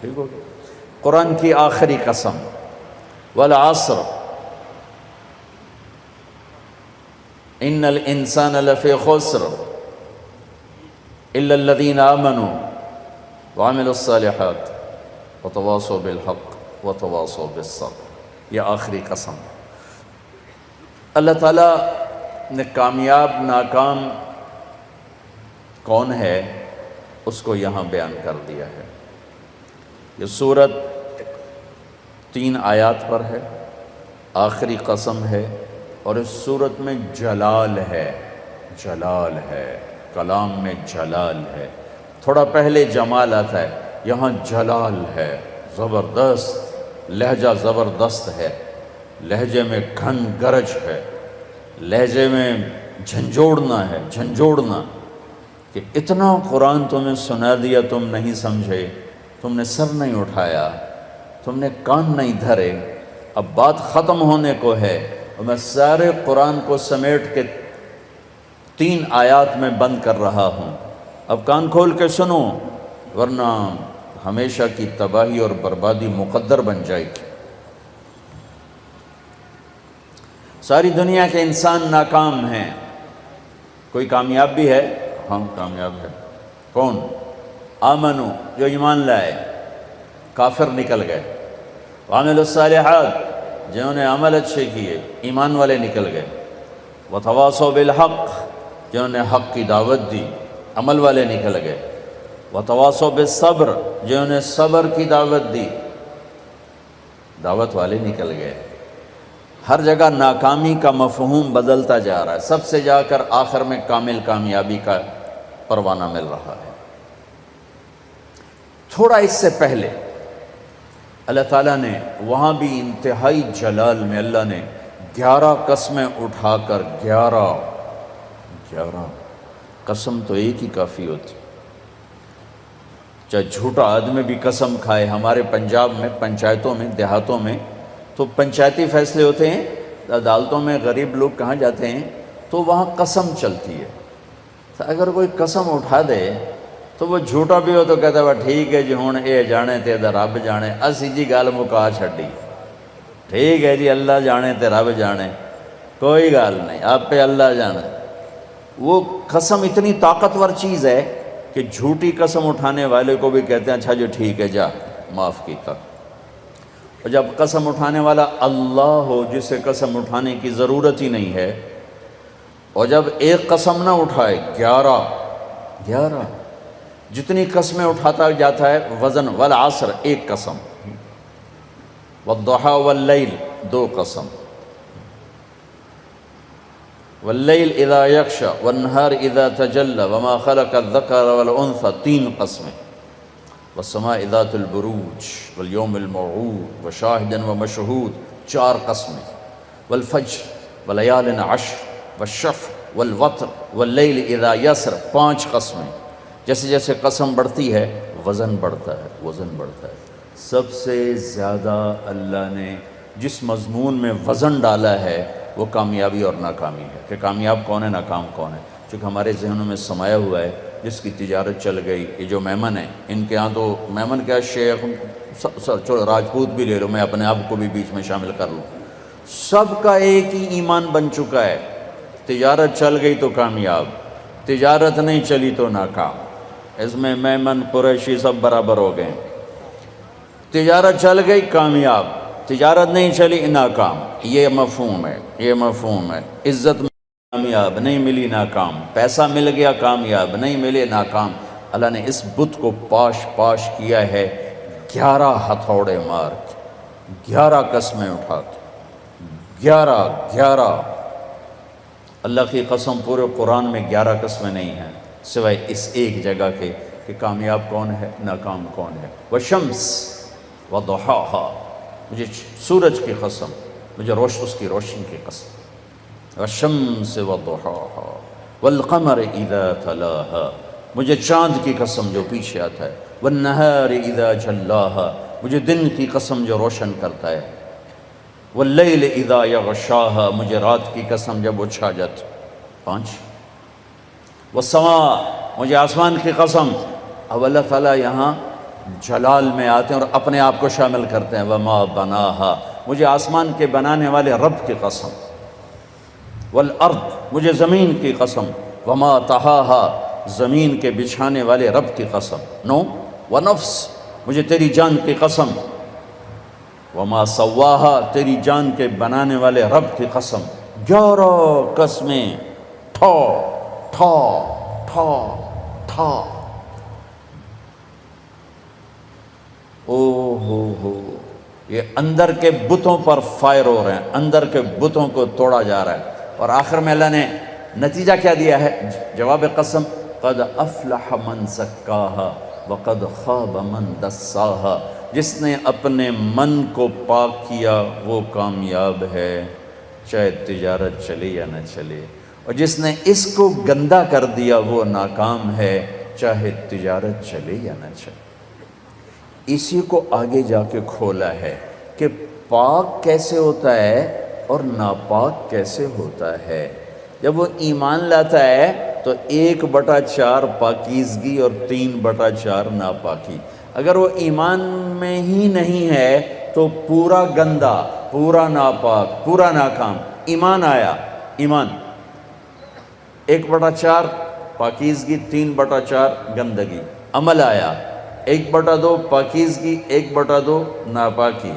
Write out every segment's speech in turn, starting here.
ٹھیک ہو گیا۔ قرآن کی آخری قسم، والعصر ان الانسان لفی خسر الا الذین آمنوا وعملوا الصالحات وتواصوا بالحق وتواصوا بالصبر۔ یہ آخری قسم۔ اللہ تعالیٰ نے کامیاب ناکام کون ہے اس کو یہاں بیان کر دیا ہے۔ یہ سورت 3 آیات پر ہے، آخری قسم ہے، اور اس سورت میں جلال ہے، جلال ہے، کلام میں جلال ہے۔ تھوڑا پہلے جمال آتا ہے، یہاں جلال ہے، زبردست، لہجہ زبردست ہے، لہجے میں گھن گرج ہے، لہجے میں جھنجھوڑنا ہے، جھنجھوڑنا، کہ اتنا قرآن تمہیں سنا دیا تم نہیں سمجھے، تم نے سر نہیں اٹھایا، تم نے کان نہیں دھرے، اب بات ختم ہونے کو ہے، اور میں سارے قرآن کو سمیٹ کے 3 آیات میں بند کر رہا ہوں۔ اب کان کھول کے سنو، ورنہ ہمیشہ کی تباہی اور بربادی مقدر بن جائے گی۔ ساری دنیا کے انسان ناکام ہیں، کوئی کامیاب بھی ہے؟ ہاں کامیاب ہے۔ کون؟ آمنو، جو ایمان لائے، کافر نکل گئے، وعملوا الصالحات، جنہوں نے عمل اچھے کیے، ایمان والے نکل گئے، وتواصوا بالحق، جنہوں نے حق کی دعوت دی، عمل والے نکل گئے، وتواصوا بالصبر، جنہوں نے صبر کی دعوت دی، دعوت والے نکل گئے۔ ہر جگہ ناکامی کا مفہوم بدلتا جا رہا ہے، سب سے جا کر آخر میں کامل کامیابی کا پروانہ مل رہا ہے۔ تھوڑا اس سے پہلے اللہ تعالیٰ نے وہاں بھی انتہائی جلال میں اللہ نے 11 قسمیں اٹھا کر 11 قسم تو ایک ہی کافی ہوتی، چاہے جھوٹا آدمی بھی قسم کھائے۔ ہمارے پنجاب میں پنچایتوں میں دیہاتوں میں تو پنچایتی فیصلے ہوتے ہیں، عدالتوں میں غریب لوگ کہاں جاتے ہیں تو وہاں قسم چلتی ہے۔ تو اگر کوئی قسم اٹھا دے تو وہ جھوٹا بھی ہو تو کہتا ہے ٹھیک ہے جی ہوں اے جانے تے رب جانے، اسی جی گل مکا چھڈی، ٹھیک ہے جی اللہ جانے تے رب جانے، کوئی گل نہیں، آپ پہ اللہ جانے۔ وہ قسم اتنی طاقتور چیز ہے کہ جھوٹی قسم اٹھانے والے کو بھی کہتے ہیں اچھا جو ٹھیک ہے جا معاف کیتا۔ اور جب قسم اٹھانے والا اللہ ہو جسے قسم اٹھانے کی ضرورت ہی نہیں ہے، اور جب ایک قسم نہ اٹھائے 11 جتنی قسمیں اٹھاتا جاتا ہے وزن، والعصر ایک قسم، والضحى واللیل 2 قسم، واللیل اذا یغشی والنہار اذا تجلی وما خلق الذکر والانثى 3 قسمیں، والسماء ذات البروج والیوم الموعود وشاہد ومشہود 4 قسمیں، والفجر ولیال عشر والشفع والوتر واللیل اذا یسر 5 قسمیں۔ جیسے جیسے قسم بڑھتی ہے وزن بڑھتا ہے، وزن بڑھتا ہے۔ سب سے زیادہ اللہ نے جس مضمون میں وزن ڈالا ہے وہ کامیابی اور ناکامی ہے، کہ کامیاب کون ہے ناکام کون ہے، چونکہ ہمارے ذہنوں میں سمایا ہوا ہے جس کی تجارت چل گئی۔ یہ جو میمن ہیں ان کے ہاں تو میمن کیا شیخ چلو راجپوت بھی لے لو، میں اپنے آپ کو بھی بیچ میں شامل کر لوں، سب کا ایک ہی ایمان بن چکا ہے، تجارت چل گئی تو کامیاب، تجارت نہیں چلی تو ناکام۔ اس میں میمن قریشی سب برابر ہو گئے، تجارت چل گئی کامیاب، تجارت نہیں چلی ناکام۔ یہ مفہوم ہے، یہ مفہوم ہے۔ عزت کامیاب نہیں ملی ناکام، پیسہ مل گیا کامیاب نہیں ملے ناکام۔ اللہ نے اس بت کو پاش کیا ہے 11 ہتھوڑے مار کے، 11 قسمیں اٹھا کے، 11 اللہ کی قسم پورے قرآن میں 11 قسمیں نہیں ہیں سوائے اس ایک جگہ کے کہ کامیاب کون ہے ناکام کون ہے۔ والشمس وضحاها، مجھے سورج کی قسم، مجھے اس کی روشنی کی قسم، والشمس وضحاها والقمر اذا تلاها، مجھے چاند کی قسم جو پیچھے آتا ہے، والنہار اذا جلاها، مجھے دن کی قسم جو روشن کرتا ہے، واللیل اذا یغشاها، مجھے رات کی قسم جب وہ چھا جاتا۔ 5 والسماء، مجھے آسمان کی قسم۔ اب اللہ تعالیٰ یہاں جلال میں آتے ہیں اور اپنے آپ کو شامل کرتے ہیں، وما بناہا، مجھے آسمان کے بنانے والے رب کی قسم، والارض، مجھے زمین کی قسم، وما طحاہا، زمین کے بچھانے والے رب کی قسم، نو، ونفس، مجھے تیری جان کی قسم، وما سواہا، تیری جان کے بنانے والے رب کی قسم، 11 قسمیں، ٹھا ٹھا ٹھا ٹھا، او ہو، یہ اندر کے بتوں پر فائر ہو رہے ہیں، اندر کے بتوں کو توڑا جا رہا ہے، اور آخر میں اللہ نے نتیجہ کیا دیا ہے؟ جواب قسم، قد افلح من زکاہا وقد خاب من دساہا، جس نے اپنے من کو پاک کیا وہ کامیاب ہے، چاہے تجارت چلے یا نہ چلے، اور جس نے اس کو گندا کر دیا وہ ناکام ہے، چاہے تجارت چلے یا نہ چلے۔ اسی کو آگے جا کے کھولا ہے کہ پاک کیسے ہوتا ہے اور ناپاک کیسے ہوتا ہے۔ جب وہ ایمان لاتا ہے تو 1/4 پاکیزگی اور 3/4 ناپاکی۔ اگر وہ ایمان میں ہی نہیں ہے تو پورا گندا، پورا ناپاک، پورا ناکام۔ ایمان آیا، ایمان 1/4 پاکیزگی، 3/4 گندگی۔ عمل آیا 1/2 پاکیزگی، 1/2 ناپاکی۔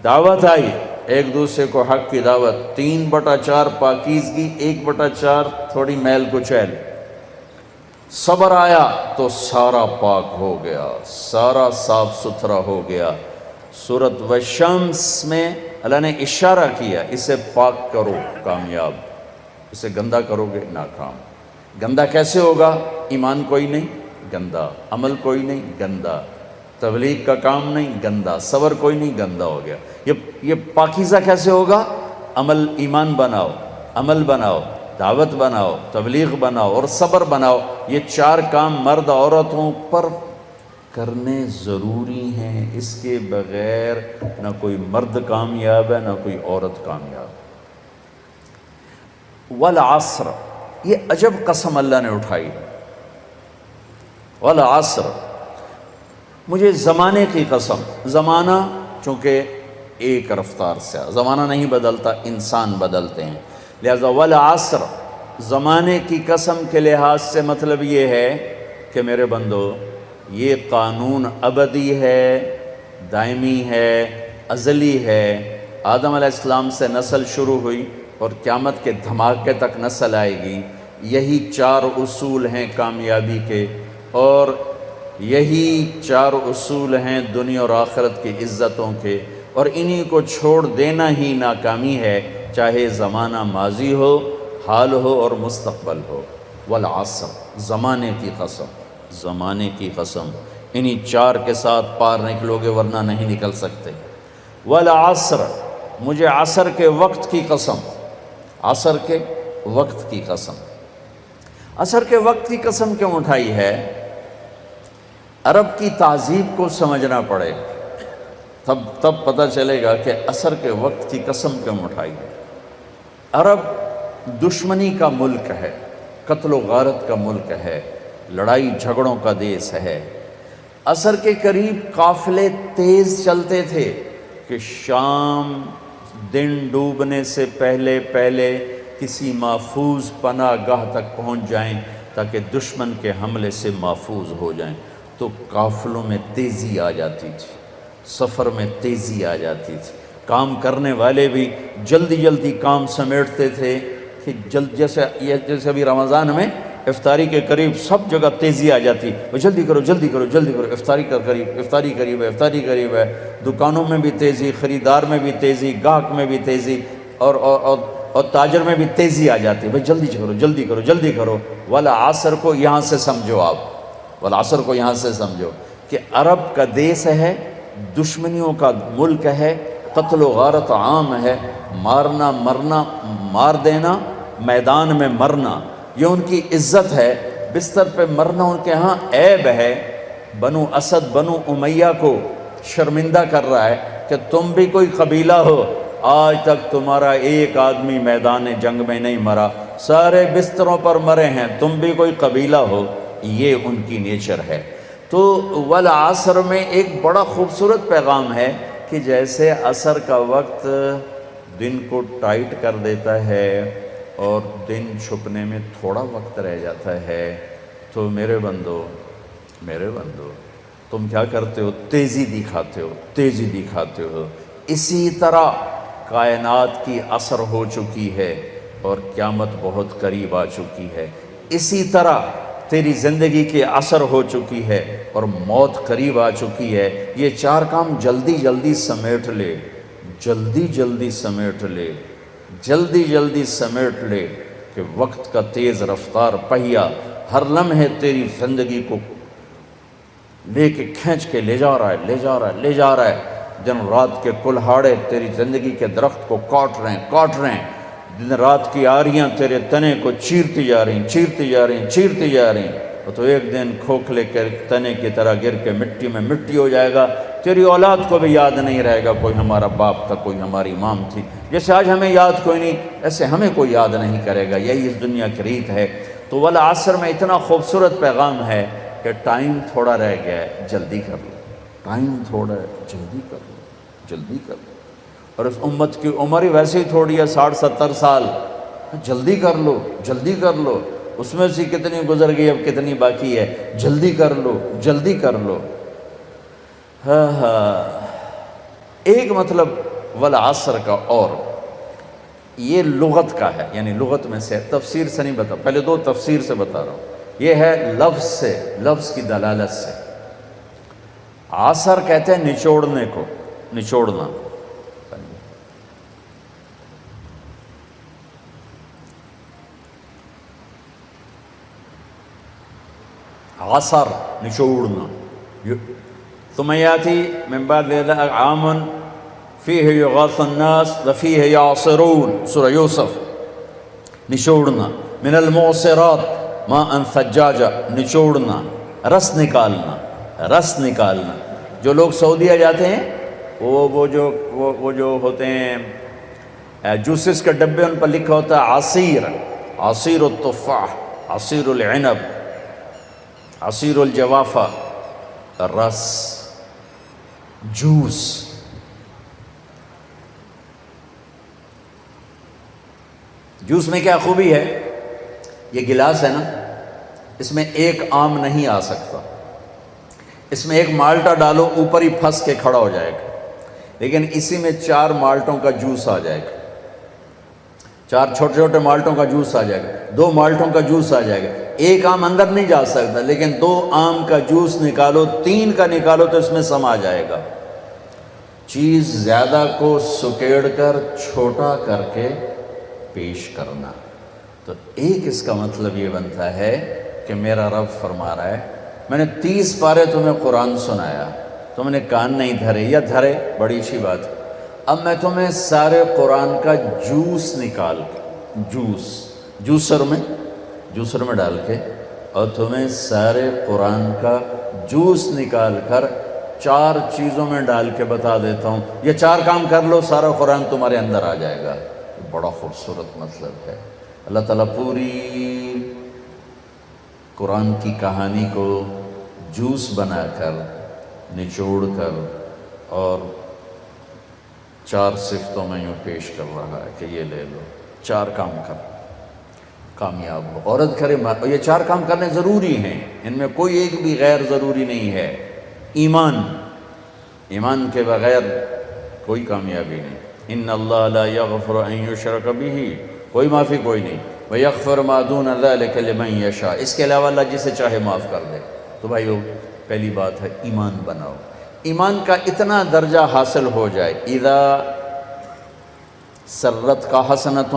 دعوت آئی، ایک دوسرے کو حق کی دعوت، 3/4 پاکیزگی، 1/4 تھوڑی میل کچیل۔ صبر آیا تو سارا پاک ہو گیا، سارا صاف ستھرا ہو گیا۔ سورۃ والشمس میں اللہ نے اشارہ کیا، اسے پاک کرو کامیاب، اسے گندا کرو گے ناکام۔ گندا کیسے ہوگا؟ ایمان کوئی نہیں، گندا، عمل کوئی نہیں، گندا، تبلیغ کا کام نہیں، گندا، صبر کوئی نہیں، گندا ہو گیا۔ یہ پاکیزہ کیسے ہوگا؟ عمل، ایمان بناؤ، عمل بناؤ، دعوت بناؤ، تبلیغ بناؤ اور صبر بناؤ۔ یہ 4 کام مرد عورتوں پر کرنے ضروری ہیں، اس کے بغیر نہ کوئی مرد کامیاب ہے نہ کوئی عورت کامیاب۔ والعصر، یہ عجب قسم اللہ نے اٹھائی، والعصر، مجھے زمانے کی قسم۔ زمانہ چونکہ ایک رفتار سے، زمانہ نہیں بدلتا، انسان بدلتے ہیں، لہذا والعصر، زمانے کی قسم کے لحاظ سے مطلب یہ ہے کہ میرے بندو، یہ قانون ابدی ہے، دائمی ہے، ازلی ہے۔ آدم علیہ السلام سے نسل شروع ہوئی اور قیامت کے دھماکے تک نسل آئے گی۔ یہی 4 اصول ہیں کامیابی کے، اور یہی 4 اصول ہیں دنیا اور آخرت کی عزتوں کے، اور انہی کو چھوڑ دینا ہی ناکامی ہے، چاہے زمانہ ماضی ہو، حال ہو اور مستقبل ہو۔ والعصر، زمانے کی قسم، زمانے کی قسم، انہی 4 کے ساتھ پار نکلو گے ورنہ نہیں نکل سکتے۔ والعصر، مجھے عصر کے وقت کی قسم، عصر کے وقت کی قسم۔ عصر کے وقت کی قسم کیوں اٹھائی ہے؟ عرب کی تہذیب کو سمجھنا پڑے، تب پتہ چلے گا کہ عصر کے وقت کی قسم کیوں اٹھائی ہے۔ عرب دشمنی کا ملک ہے، قتل و غارت کا ملک ہے، لڑائی جھگڑوں کا دیس ہے۔ عصر کے قریب قافلے تیز چلتے تھے کہ شام دن ڈوبنے سے پہلے کسی محفوظ پناہ گاہ تک پہنچ جائیں تاکہ دشمن کے حملے سے محفوظ ہو جائیں۔ تو قافلوں میں تیزی آ جاتی تھی، سفر میں تیزی آ جاتی تھی، کام کرنے والے بھی جلدی کام سمیٹتے تھے کہ جیسے ابھی رمضان میں افطاری کے قریب سب جگہ تیزی آ جاتی، وہ جلدی کرو، افطاری قریب ہے۔ دکانوں میں بھی تیزی، خریدار میں بھی تیزی، گاہک میں بھی تیزی، اور تاجر میں بھی تیزی آ جاتی، بھائی جلدی کرو۔ والعصر کو یہاں سے سمجھو، آپ والعصر کو یہاں سے سمجھو کہ عرب کا دیس ہے، دشمنیوں کا ملک ہے، قتل و غارت عام ہے، مارنا مرنا، مار دینا، میدان میں مرنا، یہ ان کی عزت ہے۔ بستر پہ مرنا ان کے ہاں عیب ہے۔ بنو اسد، بنو امیہ کو شرمندہ کر رہا ہے کہ تم بھی کوئی قبیلہ ہو، آج تک تمہارا ایک آدمی میدان جنگ میں نہیں مرا، سارے بستروں پر مرے ہیں، تم بھی کوئی قبیلہ ہو۔ یہ ان کی نیچر ہے۔ تو والعصر میں ایک بڑا خوبصورت پیغام ہے کہ جیسے عصر کا وقت دن کو ٹائٹ کر دیتا ہے اور دن چھپنے میں تھوڑا وقت رہ جاتا ہے، تو میرے بندو تم کیا کرتے ہو؟ تیزی دکھاتے ہو۔ اسی طرح کائنات کی عصر ہو چکی ہے اور قیامت بہت قریب آ چکی ہے، اسی طرح تیری زندگی کی عصر ہو چکی ہے اور موت قریب آ چکی ہے۔ یہ چار کام جلدی جلدی سمیٹ لے، جلدی جلدی سمیٹ لے کہ وقت کا تیز رفتار پہیا ہر لمحے تیری زندگی کو لے کے کھینچ کے لے جا رہا ہے۔ دن رات کے کلہاڑے تیری زندگی کے درخت کو کاٹ رہے ہیں، دن رات کی آریاں تیرے تنے کو چیرتی جا رہی ہیں، اور تو ایک دن کھوکھلے کے تنے کی طرح گر کے مٹی میں مٹی ہو جائے گا۔ تیری اولاد کو بھی یاد نہیں رہے گا کوئی ہمارا باپ تھا، کوئی ہماری مام تھی۔ جیسے آج ہمیں یاد کوئی نہیں، ایسے ہمیں کوئی یاد نہیں کرے گا۔ یہی اس دنیا کی ریت ہے۔ تو والعصر میں اتنا خوبصورت پیغام ہے کہ ٹائم تھوڑا رہ گیا ہے، جلدی کر لو، ٹائم تھوڑا ہے، جلدی کر لو۔ اور اس امت کی عمر ہی ویسے ہی تھوڑی ہے، 60-70 سال، جلدی کر لو۔ اس میں سے کتنی گزر گئی، اب کتنی باقی ہے، جلدی کر لو۔ ایک مطلب والعصر کا، اور یہ لغت کا ہے، یعنی لغت میں سے، تفسیر سے نہیں بتا، پہلے دو تفسیر سے بتا رہا ہوں۔ یہ ہے لفظ سے، لفظ کی دلالت سے۔ عصر کہتے ہیں نچوڑنے کو، نچوڑنا۔ عصر نچوڑنا۔ ثم یاتی من بعد ذلك عام فیہ یغاث الناس وفیہ یعصرون، سورہ یوسف۔ نچوڑنا۔ من المعصرات ماء ثجاجا، نچوڑنا، رس نکالنا۔ جو لوگ سعودیہ جاتے ہیں وہ جو ہوتے ہیں جوسز کے ڈبے، ان پر لکھا ہوتا ہے عصیر التفاح، عصیر العنب، عصیر الجوافہ، رس، جوس۔ جوس میں کیا خوبی ہے؟ یہ گلاس ہے نا، اس میں ایک آم نہیں آ سکتا، اس میں ایک مالٹا ڈالو اوپر ہی پھنس کے کھڑا ہو جائے گا، لیکن اسی میں 4 مالٹوں کا جوس آ جائے گا، 4 چھوٹے چھوٹے مالٹوں کا جوس آ جائے گا، 2 مالٹوں کا جوس آ جائے گا۔ ایک آم اندر نہیں جا سکتا، لیکن 2 آم کا جوس نکالو، 3 کا نکالو تو اس میں سما جائے گا۔ چیز زیادہ کو سکیڑ کر چھوٹا کر کے پیش کرنا، تو ایک اس کا مطلب یہ بنتا ہے کہ میرا رب فرما رہا ہے، میں نے 30 پارے تمہیں قرآن سنایا، تم نے کان نہیں دھرے، یا دھرے بڑی اچھی بات ہے، اب میں تمہیں سارے قرآن کا جوس نکال کے، جوسر میں ڈال کے، اور تمہیں سارے قرآن کا جوس نکال کر 4 چیزوں میں ڈال کے بتا دیتا ہوں، یہ 4 کام کر لو، سارا قرآن تمہارے اندر آ جائے گا۔ بڑا خوبصورت مطلب ہے۔ اللہ تعالیٰ پوری قرآن کی کہانی کو جوس بنا کر، نچوڑ کر، اور 4 صفتوں میں یوں پیش کر رہا ہے کہ یہ لے لو، 4 کام کر، کامیاب ہو۔ عورت کرے، یہ 4 کام کرنے ضروری ہیں، ان میں کوئی ایک بھی غیر ضروری نہیں ہے۔ ایمان کے بغیر کوئی کامیابی نہیں۔ ان اللہ لا یغفر ان یشرک بہ، کوئی معافی کوئی نہیں، ویغفر ما دون ذلک لمن یشاء، اس کے علاوہ اللہ جسے چاہے معاف کر دے۔ تو بھائیو، پہلی بات ہے ایمان بناؤ۔ ایمان کا اتنا درجہ حاصل ہو جائے، اذا سرت کا حسنۃ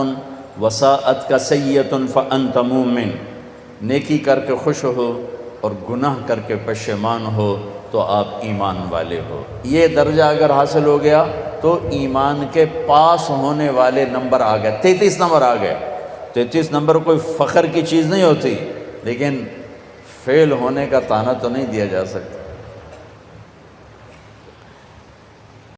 وساءت کا سیئۃ فانت مومن، نیکی کر کے خوش ہو اور گناہ کر کے پشیمان ہو تو آپ ایمان والے ہو۔ یہ درجہ اگر حاصل ہو گیا تو ایمان کے پاس ہونے والے نمبر آ گئے، 33 نمبر آ گئے۔ 33 نمبر کوئی فخر کی چیز نہیں ہوتی، لیکن فیل ہونے کا طعنہ تو نہیں دیا جا سکتا۔